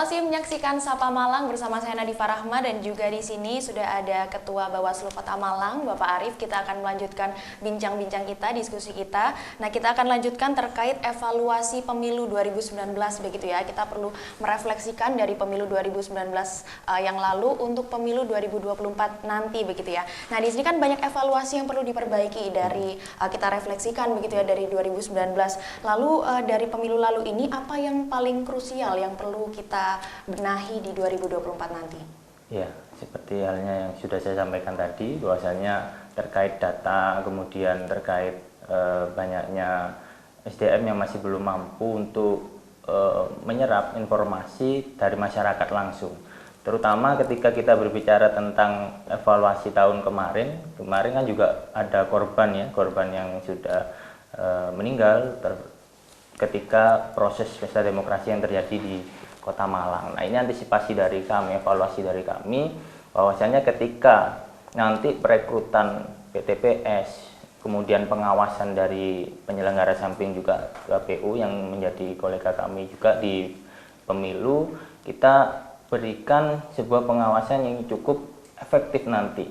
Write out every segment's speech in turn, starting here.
masih menyaksikan Sapa Malang bersama saya Nadifa Rahma dan juga di sini sudah ada Ketua Bawaslu Kota Malang, Bapak Arief. Kita akan melanjutkan bincang-bincang kita, diskusi kita. Nah, kita akan lanjutkan terkait evaluasi pemilu 2019 begitu ya. Kita perlu merefleksikan dari pemilu 2019 yang lalu untuk pemilu 2024 nanti begitu ya. Nah, di sini kan banyak evaluasi yang perlu diperbaiki dari kita refleksikan begitu ya dari 2019. Lalu dari pemilu lalu ini apa yang paling krusial yang perlu kita benahi di 2024 nanti? Ya, seperti halnya yang sudah saya sampaikan tadi, bahwasanya terkait data, kemudian terkait banyaknya SDM yang masih belum mampu untuk menyerap informasi dari masyarakat langsung. Terutama ketika kita berbicara tentang evaluasi tahun kemarin kan juga ada korban yang sudah meninggal ketika proses pesta demokrasi yang terjadi di Kota Malang. Nah, ini antisipasi dari kami, evaluasi dari kami, bahwasanya ketika nanti perekrutan PTPS, kemudian pengawasan dari penyelenggara samping juga KPU yang menjadi kolega kami juga di pemilu, kita berikan sebuah pengawasan yang cukup efektif nanti.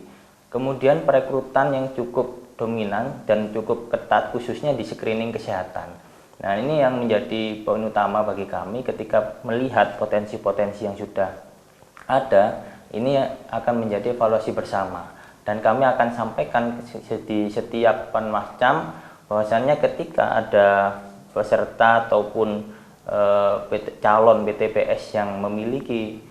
Kemudian perekrutan yang cukup dominan dan cukup ketat khususnya di screening kesehatan. Nah, ini yang menjadi poin utama bagi kami ketika melihat potensi-potensi yang sudah ada, ini akan menjadi evaluasi bersama. Dan kami akan sampaikan di setiap panwascam bahwasannya ketika ada peserta ataupun calon PTPS yang memiliki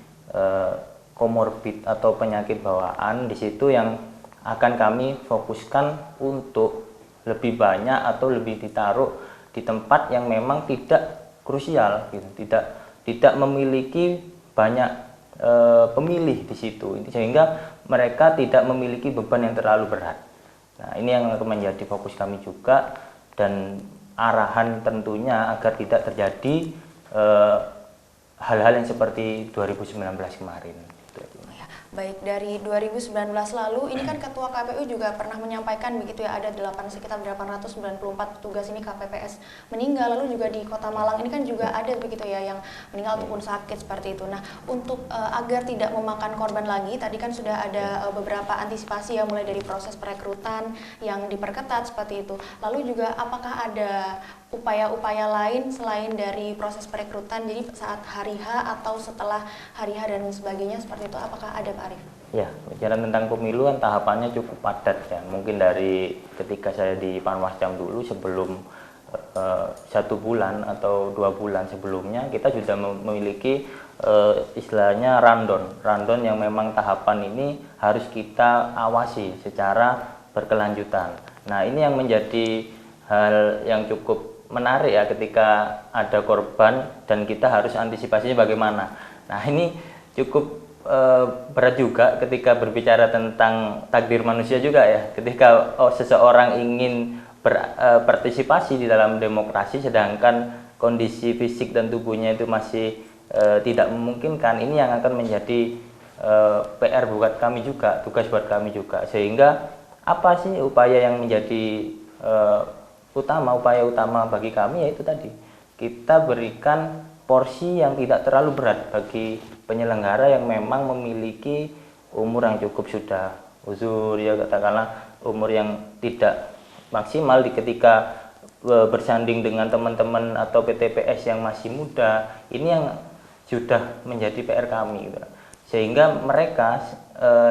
komorbid atau penyakit bawaan, di situ yang akan kami fokuskan untuk lebih banyak atau lebih ditaruh di tempat yang memang tidak krusial, gitu. tidak memiliki banyak pemilih di situ, sehingga mereka tidak memiliki beban yang terlalu berat. Nah, ini yang akan menjadi fokus kami juga, dan arahan tentunya agar tidak terjadi hal-hal yang seperti 2019 kemarin. Baik, dari 2019 lalu ini kan Ketua KPU juga pernah menyampaikan begitu ya, ada sekitar 894 petugas ini KPPS meninggal, lalu juga di Kota Malang ini kan juga ada begitu ya yang meninggal ataupun sakit seperti itu. Nah, untuk agar tidak memakan korban lagi, tadi kan sudah ada beberapa antisipasi ya, mulai dari proses perekrutan yang diperketat seperti itu. Lalu juga apakah ada upaya-upaya lain selain dari proses perekrutan, jadi saat hari H atau setelah hari H dan sebagainya seperti itu, apakah ada Pak Arief? Ya, bicara tentang pemilu kan tahapannya cukup padat ya. Mungkin dari ketika saya di Panwascam dulu sebelum 1 bulan atau 2 bulan sebelumnya kita sudah memiliki istilahnya randon yang memang tahapan ini harus kita awasi secara berkelanjutan. Nah, ini yang menjadi hal yang cukup menarik ya, ketika ada korban dan kita harus antisipasinya bagaimana. Nah, ini cukup berat juga ketika berbicara tentang takdir manusia juga ya, ketika seseorang ingin berpartisipasi di dalam demokrasi sedangkan kondisi fisik dan tubuhnya itu masih tidak memungkinkan. Ini yang akan menjadi PR buat kami juga, tugas buat kami juga, sehingga apa sih upaya yang menjadi upaya utama bagi kami, yaitu tadi kita berikan porsi yang tidak terlalu berat bagi penyelenggara yang memang memiliki umur yang cukup sudah uzur ya, katakanlah umur yang tidak maksimal ketika bersanding dengan teman-teman atau PTPS yang masih muda. Ini yang sudah menjadi PR kami gitu. Sehingga mereka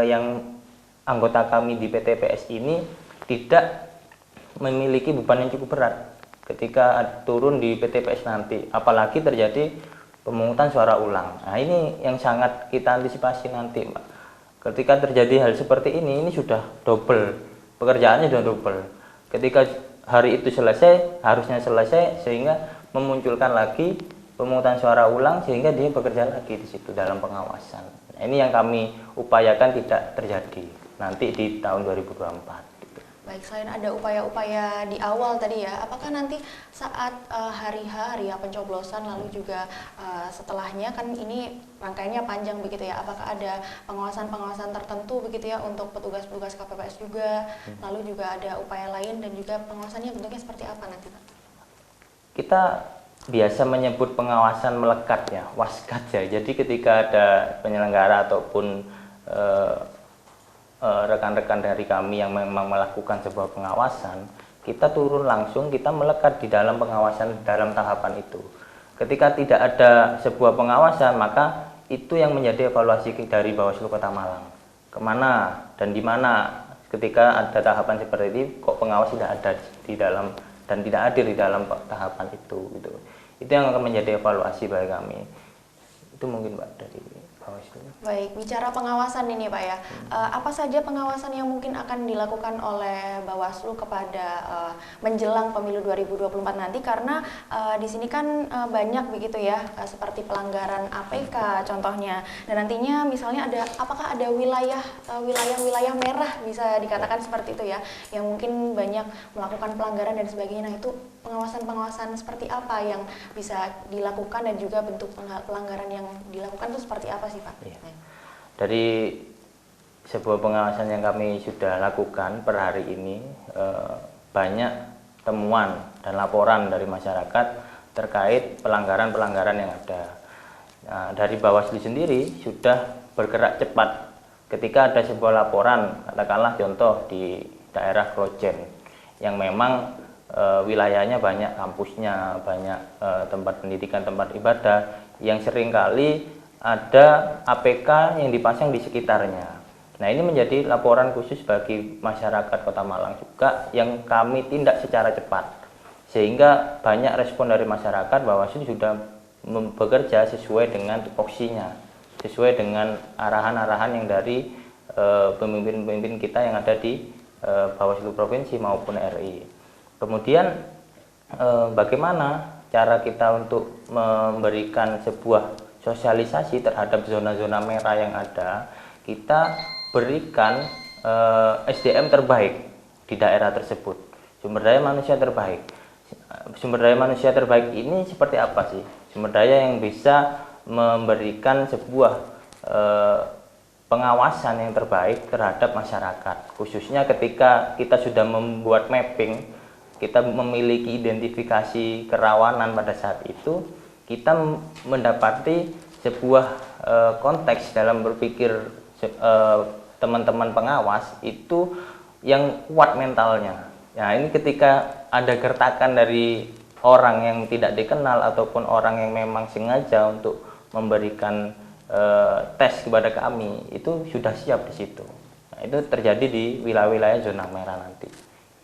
yang anggota kami di PTPS ini tidak memiliki beban yang cukup berat ketika turun di PTPS nanti, apalagi terjadi pemungutan suara ulang. Nah, ini yang sangat kita antisipasi nanti, Pak. Ketika terjadi hal seperti ini sudah double, pekerjaannya sudah double. Ketika hari itu harusnya selesai, sehingga memunculkan lagi pemungutan suara ulang, sehingga dia bekerja lagi di situ dalam pengawasan. Nah, ini yang kami upayakan tidak terjadi nanti di tahun 2024. Baik, selain ada upaya-upaya di awal tadi ya, apakah nanti saat hari H pencoblosan lalu juga setelahnya kan ini rangkaiannya panjang begitu ya, apakah ada pengawasan-pengawasan tertentu begitu ya untuk petugas-petugas KPPS juga, lalu juga ada upaya lain dan juga pengawasannya bentuknya seperti apa nanti Pak? Kita biasa menyebut pengawasan melekat ya, waskat ya. Jadi ketika ada penyelenggara ataupun rekan-rekan dari kami yang memang melakukan sebuah pengawasan, kita turun langsung, kita melekat di dalam pengawasan dalam tahapan itu. Ketika tidak ada sebuah pengawasan, maka itu yang menjadi evaluasi dari Bawaslu Kota Malang. Kemana dan di mana ketika ada tahapan seperti ini, kok pengawas tidak ada di dalam dan tidak hadir di dalam tahapan itu, gitu. Itu yang akan menjadi evaluasi bagi kami. Itu mungkin Pak dari Bawaslu. Baik, bicara pengawasan ini Pak ya, apa saja pengawasan yang mungkin akan dilakukan oleh Bawaslu kepada menjelang pemilu 2024 nanti, karena di sini kan banyak begitu ya, seperti pelanggaran APK contohnya, dan nantinya misalnya apakah ada wilayah merah bisa dikatakan seperti itu ya, yang mungkin banyak melakukan pelanggaran dan sebagainya. Nah, itu pengawasan seperti apa yang bisa dilakukan dan juga bentuk pelanggaran yang dilakukan itu seperti apa sih Pak? Iya. Dari sebuah pengawasan yang kami sudah lakukan per hari ini, banyak temuan dan laporan dari masyarakat terkait pelanggaran-pelanggaran yang ada. Nah, dari Bawaslu sendiri sudah bergerak cepat ketika ada sebuah laporan, katakanlah contoh di daerah Krojen yang memang wilayahnya banyak kampusnya, banyak tempat pendidikan, tempat ibadah yang seringkali ada APK yang dipasang di sekitarnya. Nah, ini menjadi laporan khusus bagi masyarakat Kota Malang juga yang kami tindak secara cepat, sehingga banyak respon dari masyarakat bahwa sudah bekerja sesuai dengan tupoksinya, sesuai dengan arahan-arahan yang dari pemimpin-pemimpin kita yang ada di Bawaslu Provinsi maupun RI. Kemudian bagaimana cara kita untuk memberikan sebuah sosialisasi terhadap zona-zona merah yang ada, kita berikan SDM terbaik di daerah tersebut, sumber daya manusia terbaik. Sumber daya manusia terbaik ini seperti apa sih? Sumber daya yang bisa memberikan sebuah pengawasan yang terbaik terhadap masyarakat, khususnya ketika kita sudah membuat mapping, kita memiliki identifikasi kerawanan pada saat itu, kita mendapati sebuah konteks dalam berpikir teman-teman pengawas itu yang kuat mentalnya. Nah, ini ketika ada gertakan dari orang yang tidak dikenal ataupun orang yang memang sengaja untuk memberikan tes kepada kami, itu sudah siap di situ. Nah, itu terjadi di wilayah-wilayah zona merah nanti.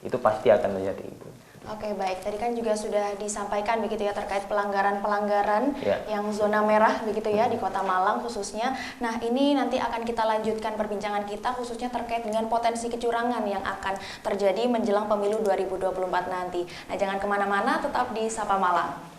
Itu pasti akan terjadi itu. Oke, baik. Tadi kan juga sudah disampaikan begitu ya terkait pelanggaran-pelanggaran yang zona merah begitu ya di Kota Malang khususnya. Nah, ini nanti akan kita lanjutkan perbincangan kita khususnya terkait dengan potensi kecurangan yang akan terjadi menjelang pemilu 2024 nanti. Nah, jangan kemana-mana, tetap di Sapa Malang.